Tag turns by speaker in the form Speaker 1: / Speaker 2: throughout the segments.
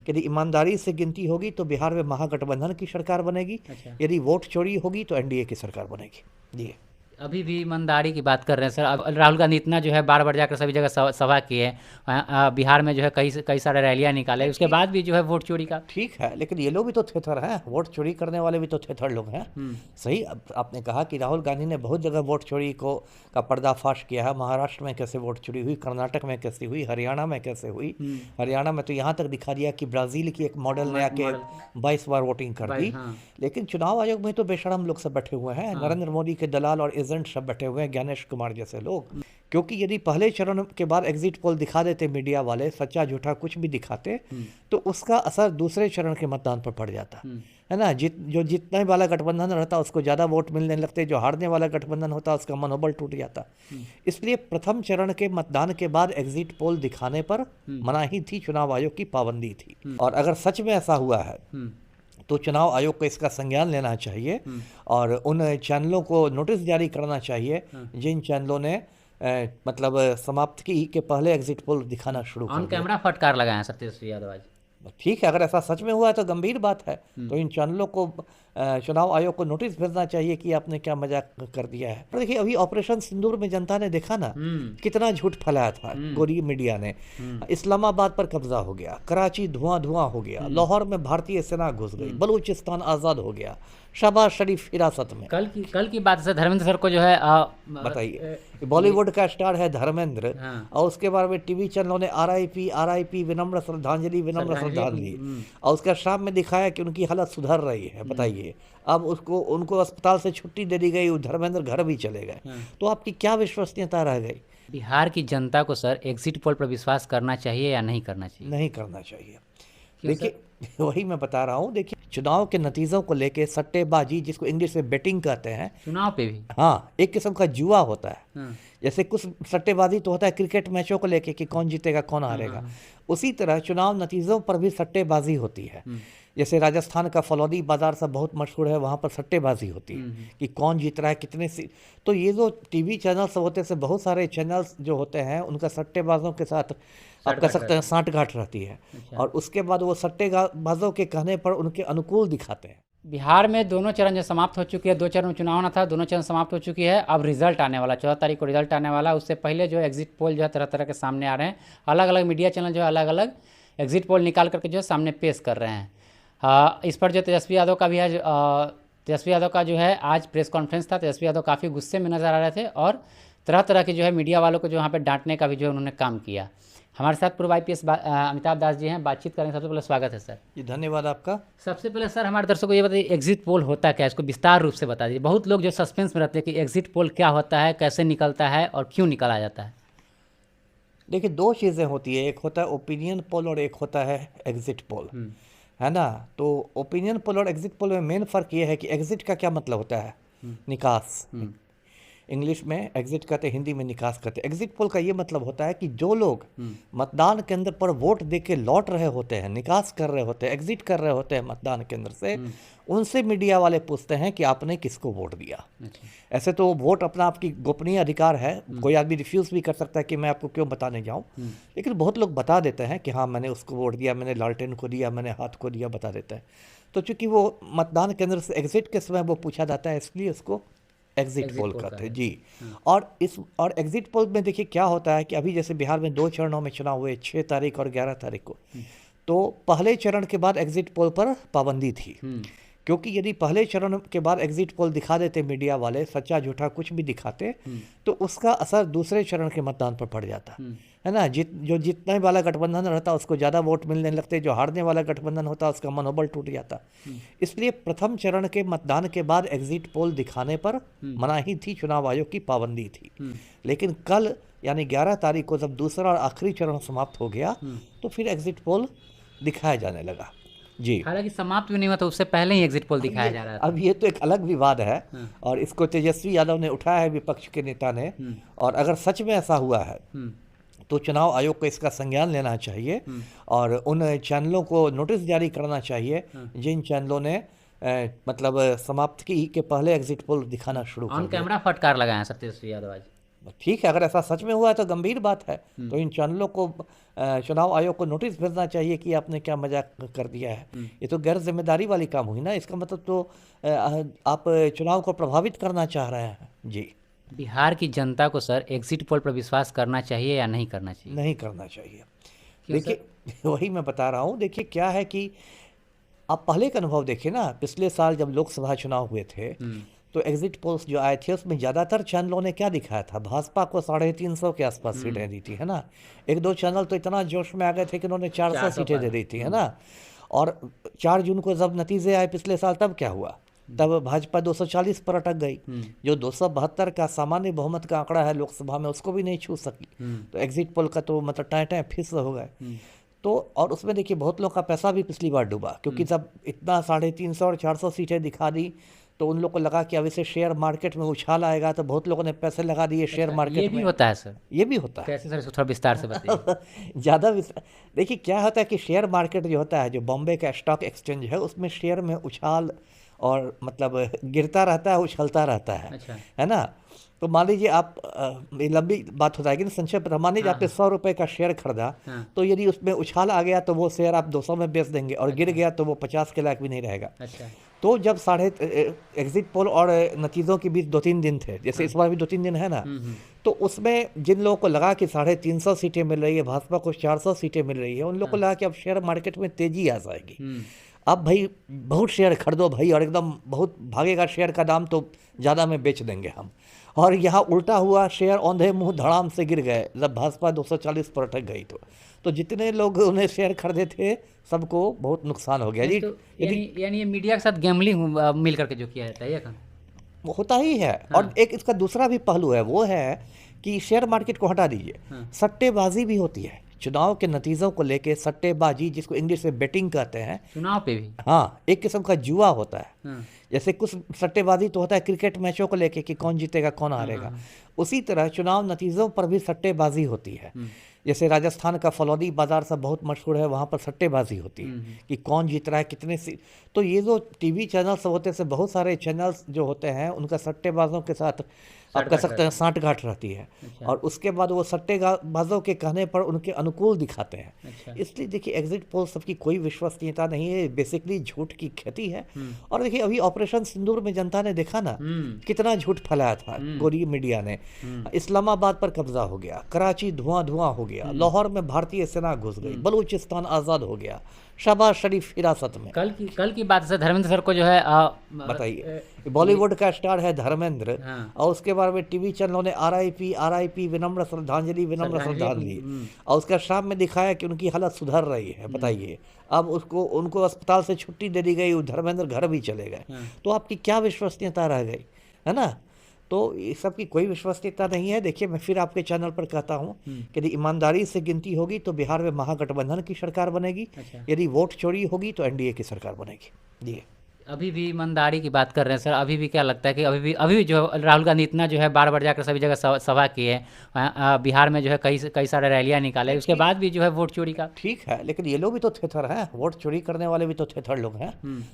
Speaker 1: यदि ईमानदारी से गिनती होगी तो बिहार में महागठबंधन की सरकार बनेगी।
Speaker 2: अच्छा।
Speaker 1: यदि वोट चोरी होगी तो एनडीए की सरकार बनेगी। जी।
Speaker 2: अभी भी ईमानदारी की बात कर रहे हैं सर। अब राहुल गांधी इतना जो है बार बार जाकर सभी जगह सभा किए। बिहार में जो है कई सारे रैलियां निकाले,
Speaker 1: नहीं,
Speaker 2: उसके
Speaker 1: ठीक
Speaker 2: बाद भी जो है वोट चोरी का।
Speaker 1: ठीक है, लेकिन ये लोग भी तो थेथर हैं, वोट चोरी करने वाले भी तो थेथर लोग हैं।
Speaker 2: हम्म।
Speaker 1: सही, अब आपने कहा कि राहुल गांधी ने बहुत जगह वोट चोरी को का पर्दाफाश किया है। महाराष्ट्र में कैसे वोट चोरी हुई, कर्नाटक में कैसे हुई, हरियाणा में कैसे हुई। हरियाणा में तो यहाँ तक दिखा दिया कि ब्राज़ील की एक मॉडल ने आके
Speaker 2: मॉडल
Speaker 1: 22 बार वोटिंग कर
Speaker 2: बाई,
Speaker 1: दी।
Speaker 2: हाँ।
Speaker 1: लेकिन चुनाव आयोग में तो बेशरम लोग सब बैठे हुए हैं,
Speaker 2: हाँ।
Speaker 1: नरेंद्र मोदी के दलाल और एजेंट सब बैठे हुए हैं, ज्ञानेश कुमार जैसे लोग। क्योंकि यदि पहले चरण के बाद एग्जिट पोल दिखा देते मीडिया वाले, सच्चा झूठा कुछ भी दिखाते, तो उसका असर दूसरे चरण के मतदान पर पड़ जाता है ना। जो जीतने वाला गठबंधन रहता उसको ज़्यादा वोट मिलने लगते, जो हारने वाला गठबंधन होता उसका मनोबल टूट जाता। इसलिए प्रथम चरण के मतदान के बाद एग्जिट पोल दिखाने पर मनाही थी, चुनाव आयोग की पाबंदी थी। और अगर सच में ऐसा हुआ है तो चुनाव आयोग को इसका संज्ञान लेना चाहिए और उन चैनलों को नोटिस जारी करना चाहिए जिन चैनलों ने मतलब समाप्ति के पहले एग्जिट पोल दिखाना शुरू कर
Speaker 2: ऑन
Speaker 1: दिया।
Speaker 2: कैमरा फटकार लगाए हैं सर तेजस्वी यादव आज।
Speaker 1: ठीक है, अगर ऐसा सच में हुआ है तो गंभीर बात है। तो इन चैनलों को चुनाव आयोग को नोटिस भेजना चाहिए कि आपने क्या मजाक कर दिया है। पर देखिए, अभी ऑपरेशन सिंदूर में जनता ने देखा ना कितना झूठ फैलाया था गोरी मीडिया ने। इस्लामाबाद पर कब्जा हो गया, कराची धुआं धुआं हो गया, लाहौर में भारतीय सेना घुस गई, बलूचिस्तान आज़ाद हो गया, शहबाज शरीफ हिरासत में।
Speaker 2: कल की बात से धर्मेंद्र सर को जो है
Speaker 1: बताइए, बॉलीवुड का स्टार है धर्मेंद्र,
Speaker 2: हाँ।
Speaker 1: और उसके बारे में टीवी चैनलों ने आरआईपी विनम्र श्रद्धांजलि विनम्र श्रद्धांजलि, और उसका शाम में दिखाया कि उनकी हालत सुधर रही है। बताइए, अब उनको अस्पताल से छुट्टी दे दी गई, धर्मेंद्र घर भी चले गए। तो आपकी क्या विश्वसनीयता रह गई।
Speaker 2: बिहार की जनता को सर एग्जिट पोल पर विश्वास करना चाहिए या नहीं करना चाहिए?
Speaker 1: नहीं करना चाहिए। देखिए, वही मैं बता रहा हूँ। देखिए, चुनाव के नतीजों को लेके सट्टेबाजी, जिसको इंग्लिश में बेटिंग कहते हैं,
Speaker 2: चुनाव पे भी
Speaker 1: हाँ, एक किस्म का जुआ होता है। जैसे कुछ सट्टेबाजी तो होता है क्रिकेट मैचों को लेके कि कौन जीतेगा कौन हारेगा, उसी तरह चुनाव नतीजों पर भी सट्टेबाजी होती है। जैसे राजस्थान का फलौदी बाजार सब बहुत मशहूर है, वहाँ पर सट्टेबाजी होती है कि कौन जीत रहा है, कितने सी। तो ये जो टीवी चैनल्स होते हैं, बहुत सारे चैनल्स जो होते हैं उनका सट्टेबाजों के साथ आप कह सकते हैं सांठगांठ रहती है। और उसके बाद वो सट्टेबाजों के कहने पर उनके अनुकूल दिखाते हैं।
Speaker 2: बिहार में दोनों चरण जो समाप्त हो चुकी है, 2 चरण चुनाव होना था, दोनों चरण समाप्त हो चुकी है। अब रिजल्ट आने वाला 14 तारीख को रिजल्ट आने वाला। उससे पहले जो एग्जिट पोल जो है तरह तरह के सामने आ रहे हैं। अलग अलग मीडिया चैनल जो है अलग अलग एग्जिट पोल निकाल करके जो है सामने पेश कर रहे हैं। इस पर जो तेजस्वी यादव का भी है, तेजस्वी यादव का जो है आज प्रेस कॉन्फ्रेंस था। तेजस्वी यादव काफ़ी गुस्से में नजर आ रहे थे और तरह तरह के जो है मीडिया वालों को जो वहाँ पे डांटने का भी जो है उन्होंने काम किया। हमारे साथ पूर्व IPS अमिताभ दास जी हैं, बातचीत करेंगे। सबसे पहले स्वागत है सर
Speaker 1: जी। धन्यवाद आपका।
Speaker 2: सबसे पहले सर हमारे दर्शकों को ये बताइए, एग्जिट पोल होता क्या है, इसको विस्तार रूप से बता दीजिए। बहुत लोग जो सस्पेंस में रहते हैं कि एग्जिट पोल क्या होता है, कैसे निकलता है और क्यों निकाला जाता है।
Speaker 1: देखिए, 2 चीज़ें होती है, एक होता है ओपिनियन पोल और एक होता है एग्जिट पोल, है ना। तो ओपिनियन पोल और एग्जिट पोल में मेन फ़र्क ये है कि एग्जिट का क्या मतलब होता है, निकास। इंग्लिश में एग्जिट कहते हैं, हिंदी में निकास कहते हैं। एग्जिट पोल का ये मतलब होता है कि जो लोग मतदान केंद्र पर वोट दे के लौट रहे होते हैं, निकास कर रहे होते हैं, एग्जिट कर रहे होते हैं मतदान केंद्र से, उनसे मीडिया वाले पूछते हैं कि आपने किसको वोट दिया। ऐसे तो वोट अपना आपकी गोपनीय अधिकार है, कोई आदमी रिफ्यूज़ भी कर सकता है कि मैं आपको क्यों बताने जाऊं, लेकिन बहुत लोग बता देते हैं कि हाँ मैंने उसको वोट दिया, मैंने लालटेन को दिया, मैंने हाथ को दिया, बता देते हैं। तो चूंकि वो मतदान केंद्र से एग्जिट के समय वो पूछा जाता है, इसलिए उसको एग्जिट पोल कहते हैं जी। और एग्जिट पोल में देखिए क्या होता है कि अभी जैसे बिहार में 2 चरणों में चुनाव हुए, 6 तारीख और 11 तारीख को। तो पहले चरण के बाद एग्जिट पोल पर पाबंदी थी, क्योंकि यदि पहले चरण के बाद एग्जिट पोल दिखा देते मीडिया वाले, सच्चा झूठा कुछ भी दिखाते, तो उसका असर दूसरे चरण के मतदान पर पड़ जाता है ना। जो जीतने वाला गठबंधन रहता उसको ज़्यादा वोट मिलने लगते, जो हारने वाला गठबंधन होता उसका मनोबल टूट जाता। इसलिए प्रथम चरण के मतदान के बाद एग्जिट पोल दिखाने पर मनाही थी, चुनाव आयोग की पाबंदी थी। लेकिन कल यानी 11 तारीख को जब दूसरा और आखिरी चरण समाप्त हो गया तो फिर एग्जिट पोल दिखाया जाने लगा जी।
Speaker 2: हालांकि समाप्त भी नहीं हुआ तो उससे पहले ही एग्जिट पोल दिखाया जा रहा था।
Speaker 1: अब ये तो एक अलग विवाद है और इसको तेजस्वी यादव ने उठाया है, विपक्ष के नेता ने। और अगर सच में ऐसा हुआ है तो चुनाव आयोग को इसका संज्ञान लेना चाहिए और उन चैनलों को नोटिस जारी करना चाहिए जिन चैनलों ने मतलब समाप्ति के पहले एग्जिट पोल दिखाना शुरू कर दिया।
Speaker 2: ऑन कैमरा फटकार लगाए हैं सर तेजस्वी यादव आज।
Speaker 1: ठीक है, अगर ऐसा सच में हुआ है तो गंभीर बात है। तो इन चैनलों को चुनाव आयोग को नोटिस भेजना चाहिए कि आपने क्या मजाक कर दिया है। ये तो गैर जिम्मेदारी वाली काम हुई ना। इसका मतलब तो आप चुनाव को प्रभावित करना चाह रहे हैं। जी,
Speaker 2: बिहार की जनता को सर एग्जिट पोल पर विश्वास करना चाहिए या नहीं करना चाहिए?
Speaker 1: नहीं करना चाहिए।
Speaker 2: क्यों
Speaker 1: देखिए, वही मैं बता रहा हूँ। देखिए क्या है कि आप पहले का अनुभव देखिए ना। पिछले साल जब लोकसभा चुनाव हुए थे तो एग्जिट पोल्स जो आए थे उसमें ज़्यादातर चैनलों ने क्या दिखाया था, भाजपा को 350 के आसपास सीटें दी थी, है ना। एक दो चैनल तो इतना जोश में आ गए थे कि उन्होंने 400 सीटें दे दी थी, है ना। और 4 जून को जब नतीजे आए पिछले साल, तब क्या हुआ, तब भाजपा 240 पर अटक गई। जो 272 का सामान्य बहुमत का आंकड़ा है लोकसभा में, उसको भी नहीं छू सकी। तो एग्जिट पोल का तो मतलब टाँय फिस हो गए। तो और उसमें देखिए बहुत लोग का पैसा भी पिछली बार डूबा, क्योंकि जब इतना 350 और 400 सीटें दिखा दी तो उन लोग को लगा कि अब इसे शेयर मार्केट में उछाल आएगा, तो बहुत लोगों ने पैसे लगा दिए शेयर मार्केट
Speaker 2: ये भी
Speaker 1: में।
Speaker 2: होता है सर?
Speaker 1: ये भी होता है।
Speaker 2: कैसे सर, इसको थोड़ा विस्तार से बताइए।
Speaker 1: ज़्यादा देखिए क्या होता है कि शेयर मार्केट जो होता है, जो बॉम्बे का स्टॉक एक्सचेंज है, उसमें शेयर में उछाल और मतलब गिरता रहता है, उछलता रहता है।
Speaker 2: अच्छा।
Speaker 1: है ना। तो मान लीजिए आप ये लंबी बात हो जाएगी ना, संक्षेप में मान लीजिए आपने 100 रुपये का शेयर खरीदा, तो यदि उसमें उछाल आ गया तो वो शेयर आप 200 में बेच देंगे, और गिर गया तो वो 50 के लायक भी नहीं रहेगा।
Speaker 2: अच्छा।
Speaker 1: तो जब एग्जिट पोल और नतीजों के बीच 2-3 दिन थे, जैसे इस बार भी 2-3 दिन है ना, तो उसमें जिन लोगों को लगा कि 350 सीटें मिल रही है, भाजपा को 400 सीटें मिल रही है, उन लोगों को लगा कि अब शेयर मार्केट में तेजी आ जाएगी। अब भाई बहुत शेयर खरीदो भाई, और एकदम बहुत भागेगा शेयर का दाम, तो ज़्यादा में बेच देंगे हम। और यहाँ उल्टा हुआ, शेयर औंधे मुंह धड़ाम से गिर गए जब भाजपा 240 पर अटक गई। तो जितने लोग उन्हें शेयर खरीदे थे सबको बहुत नुकसान हो गया जी।
Speaker 2: तो यानी ये मीडिया के साथ गैम्बलिंग मिल करके जो किया जाता है, ये काम
Speaker 1: होता ही है। और एक इसका दूसरा भी पहलू है, वो है कि शेयर मार्केट को हटा दीजिए, सट्टेबाजी भी होती है। चुनाव के नतीजों को लेके सट्टेबाजी, जिसको इंग्लिश में बेटिंग कहते हैं,
Speaker 2: चुनाव पे भी।
Speaker 1: हाँ, एक किस्म का जुआ होता है। जैसे कुछ सट्टेबाजी तो होता है क्रिकेट मैचों को लेके कि कौन जीतेगा कौन हारेगा, उसी तरह चुनाव नतीजों पर भी सट्टेबाजी होती है। जैसे राजस्थान का फलौदी बाजार सब बहुत मशहूर है, वहाँ पर सट्टेबाजी होती है कि कौन जीत रहा है, कितने तो ये जो टीवी चैनल्स होते हैं, बहुत सारे चैनल्स जो होते हैं उनका सट्टेबाजों के साथ आप कह सकते हैं साँठगांठ रहती है। और उसके बाद वो सट्टेबाजों के कहने पर उनके अनुकूल दिखाते हैं। इसलिए देखिए एग्जिट पोल सबकी कोई विश्वसनीयता नहीं है, बेसिकली झूठ की खेती है। और देखिए अभी ऑपरेशन सिंदूर में जनता ने देखा ना कितना झूठ फैलाया था गोरी मीडिया ने। इस्लामाबाद पर कब्जा हो गया, कराची धुआं धुआं हो गया, लाहौर में भारतीय सेना घुस गई, बलूचिस्तान आज़ाद हो गया, शहबाज शरीफ हिरासत में।
Speaker 2: कल की बात से धर्मेंद्र सर को जो है
Speaker 1: बताइए, बॉलीवुड का स्टार है धर्मेंद्र, और उसके बारे में टीवी चैनलों ने RIP विनम्र श्रद्धांजलि और उसका शाम में दिखाया कि उनकी हालत सुधर रही है। बताइए, अब उनको अस्पताल से छुट्टी दे दी गई, धर्मेंद्र घर भी चले गए। तो आपकी क्या विश्वसनीयता रह गई, है ना। तो इस सब की कोई विश्वसनीयता नहीं है। देखिए मैं फिर आपके चैनल पर कहता हूँ कि यदि ईमानदारी से गिनती होगी तो बिहार में महागठबंधन की सरकार बनेगी। यदि वोट चोरी होगी तो NDA की सरकार बनेगी। जी,
Speaker 2: अभी भी ईमानदारी की बात कर रहे हैं सर, अभी भी क्या लगता है कि अभी भी जो राहुल गांधी इतना जो है बार बार जाकर सभी जगह सभा किए, बिहार में जो है कई सारे रैलियां निकाले, उसके बाद भी जो है वोट चोरी का।
Speaker 1: ठीक है, लेकिन ये लोग भी तो थेथर हैं, वोट चोरी करने वाले भी तो थेथर लोग हैं।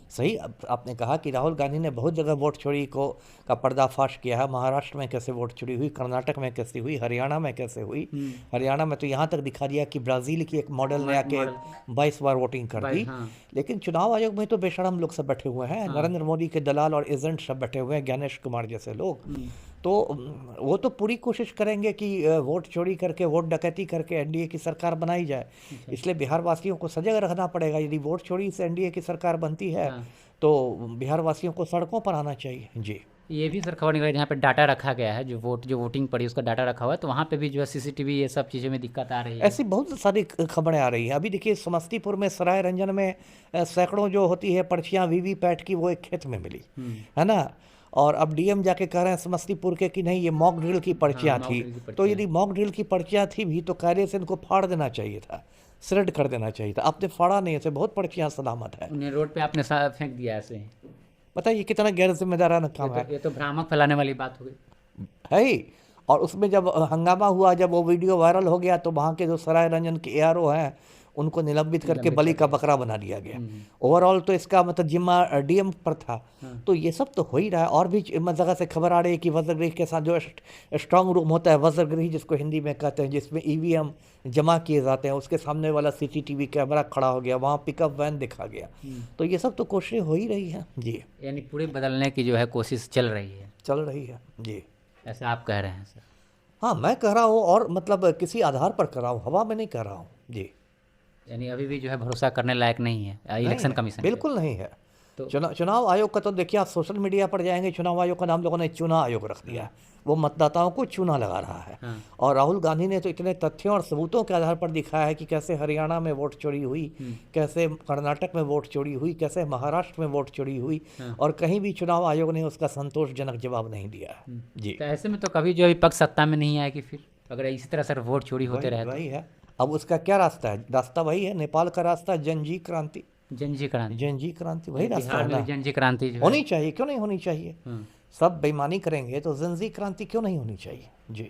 Speaker 1: सही, आपने कहा कि राहुल गांधी ने बहुत जगह वोट चोरी का पर्दाफाश किया है। महाराष्ट्र में कैसे वोट चोरी हुई, कर्नाटक में कैसे हुई, हरियाणा में कैसे हुई। हरियाणा में तो यहाँ तक दिखा दिया कि ब्राज़ील की एक मॉडल ने आके 22 बार वोटिंग कर दी। लेकिन चुनाव आयोग में तो बेशरम लोग सब बैठे हुए हैं, नरेंद्र मोदी के दलाल और एजेंट सब बैठे हुए हैं, ज्ञानेश कुमार जैसे लोग। तो वो तो पूरी कोशिश करेंगे कि वोट चोरी करके, वोट डकैती करके NDA की सरकार बनाई जाए। इसलिए बिहार वासियों को सजग रहना पड़ेगा। यदि वोट चोरी से NDA की सरकार बनती है तो बिहार वासियों को सड़कों पर आना चाहिए। जी,
Speaker 2: ये भी सर खबर निकली जहाँ पे डाटा रखा गया है, जो वोटिंग पड़ी उसका डाटा रखा हुआ है, तो वहाँ पे भी जो है CCTV ये सब चीज़ों में दिक्कत आ रही है।
Speaker 1: ऐसी बहुत सारी खबरें आ रही हैं। अभी देखिए समस्तीपुर में सराय रंजन में सैकड़ों जो होती है पर्चियाँ VVPAT की, वो एक खेत में मिली, है ना। और अब DM जाके कह रहे हैं समस्तीपुर के कि नहीं ये मॉक ड्रिल की पर्चियाँ थी। तो यदि मॉक ड्रिल की पर्चियाँ थी भी तो कायदे से इनको फाड़ देना चाहिए था, श्रेड कर देना चाहिए था। आपने फाड़ा नहीं, ऐसे बहुत पर्चियाँ सलामत है,
Speaker 2: उन्हें रोड पे आपने फेंक दिया ऐसे।
Speaker 1: बताइए कितना गैर जिम्मेदाराना काम है।
Speaker 2: ये तो भ्रामक फैलाने वाली बात हो गई
Speaker 1: है ही। और उसमें जब हंगामा हुआ, जब वो वीडियो वायरल हो गया, तो वहाँ के जो सराय रंजन के ARO हैं उनको निलंबित करके बलि का बकरा बना दिया गया। ओवरऑल तो इसका मतलब जिम्मा डीएम पर था। तो ये सब तो हो ही रहा है। और भी जगह से खबर आ रही है कि वज्रगृह के साथ जो स्ट्रांग रूम होता है, वज्रगृह जिसको हिंदी में कहते हैं, जिसमें ईवीएम जमा किए जाते हैं, उसके सामने वाला सीसीटीवी कैमरा खड़ा हो गया, वहाँ पिकअप वैन दिखा गया। तो ये सब तो कोशिशें हो ही रही हैं जी,
Speaker 2: यानी पूरे बदलने की जो है कोशिश चल रही है।
Speaker 1: चल रही है जी।
Speaker 2: ऐसा आप कह रहे हैं सर?
Speaker 1: हाँ, मैं कह रहा हूँ, और मतलब किसी आधार पर कर रहा हूँ, हवा में नहीं कह रहा हूँ जी।
Speaker 2: यानी अभी भी जो है भरोसा करने लायक नहीं है
Speaker 1: नहीं
Speaker 2: इलेक्शन
Speaker 1: है,
Speaker 2: कमीशन पे।
Speaker 1: बिल्कुल नहीं है।
Speaker 2: तो
Speaker 1: चुनाव आयोग का तो देखिए, आप सोशल मीडिया पर जाएंगे, चुनाव आयोग का नाम लोगों ने चुनाव आयोग रख दिया है। वो मतदाताओं को चूना लगा रहा है।
Speaker 2: हाँ।
Speaker 1: और राहुल गांधी ने तो इतने तथ्यों और सबूतों के आधार पर दिखाया है कि कैसे हरियाणा में वोट चोरी हुई, कैसे कर्नाटक में वोट चोरी हुई, कैसे महाराष्ट्र में वोट चोरी हुई, और कहीं भी चुनाव आयोग ने उसका संतोषजनक जवाब नहीं दिया है जी।
Speaker 2: तो ऐसे में तो कभी जो विपक्ष सत्ता में नहीं आएगी फिर, अगर इसी तरह सर वोट चोरी होते रहे तो।
Speaker 1: वही है। अब उसका क्या रास्ता है? रास्ता वही है, नेपाल का रास्ता, जनजी क्रांति।
Speaker 2: जनजी क्रांति,
Speaker 1: जनजी क्रांति वही रास्ता
Speaker 2: बिहार
Speaker 1: है
Speaker 2: में
Speaker 1: ना।
Speaker 2: भी जनजी क्रांति जो
Speaker 1: होनी चाहिए, क्यों नहीं होनी चाहिए?
Speaker 2: है।
Speaker 1: सब बेईमानी करेंगे तो जनजी क्रांति क्यों नहीं होनी चाहिए जी।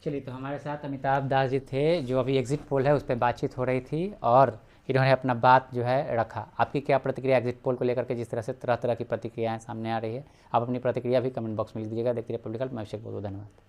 Speaker 2: चलिए, तो हमारे साथ अमिताभ दास जी थे, जो अभी एग्जिट पोल है उस पर बातचीत हो रही थी और इन्होंने अपना बात जो है रखा। आपकी क्या प्रतिक्रिया एग्जिट पोल को लेकर के? जिस तरह से तरह तरह की प्रतिक्रियाएं सामने आ रही है, आप अपनी प्रतिक्रिया भी कमेंट बॉक्स में लिख दीजिएगा। देखते रहिए पब्लिकल। मैं अभिषेक, बहुत बहुत धन्यवाद।